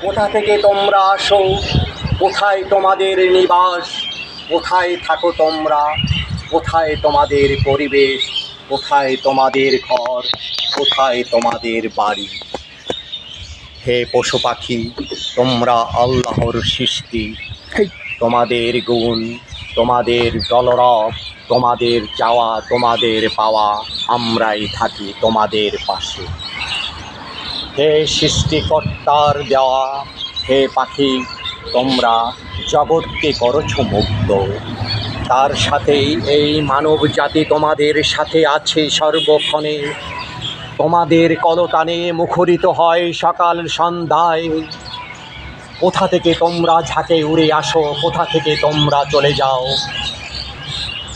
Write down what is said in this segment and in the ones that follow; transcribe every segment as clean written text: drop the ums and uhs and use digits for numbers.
কোথা থেকে তোমরা আসো, কোথায় তোমাদের নিবাস, কোথায় থাকো তোমরা, কোথায় তোমাদের পরিবেশ, কোথায় তোমাদের ঘর, কোথায় তোমাদের বাড়ি। হে পশু পাখি, তোমরা আল্লাহর সৃষ্টি। তোমাদের গুণ, তোমাদের দলরব, তোমাদের চাওয়া, তোমাদের পাওয়া, আমরাই থাকি তোমাদের পাশে। হে সৃষ্টিকর্তার দেওয়া, হে পাখি, তোমরা জগৎকে করেছ মুক্ত। তার সাথেই এই মানব জাতি তোমাদের সাথে আছে সর্বক্ষণে। তোমাদের কলতানে মুখরিত হয় সকাল সন্ধ্যায়। কোথা থেকে তোমরা ঝাঁকে উড়ে আসো, কোথা থেকে তোমরা চলে যাও,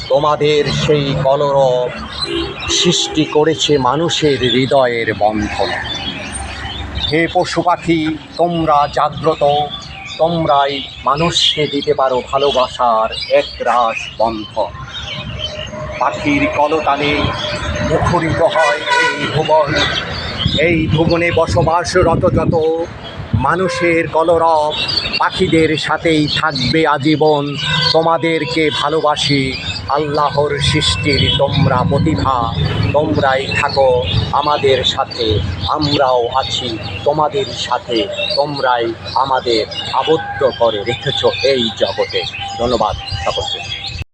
তোমাদের সেই কলরব সৃষ্টি করেছে মানুষের হৃদয়ের বন্ধন। হে পশু পাখি, তোমরা জাগ্রত, তোমরাই মানুষকে দিতে পারো ভালোবাসার একরাশ বন্ধন। পাখির কলতানে মুখরিত হয় এই ভুবন। এই ভুবনে বসবাসরত যত মানুষের কলরব পাখিদের সাথেই থাকবে আজীবন। তোমাদেরকে ভালোবাসি, আল্লাহর সৃষ্টির তোমরা প্রতিভা। তোমরাই থাকো আমাদের সাথে, আমরাও আছি তোমাদের সাথে। তোমরাই আমাদের আবদ্ধ করে রেখেছ এই জগতে। ধন্যবাদ সকলকে।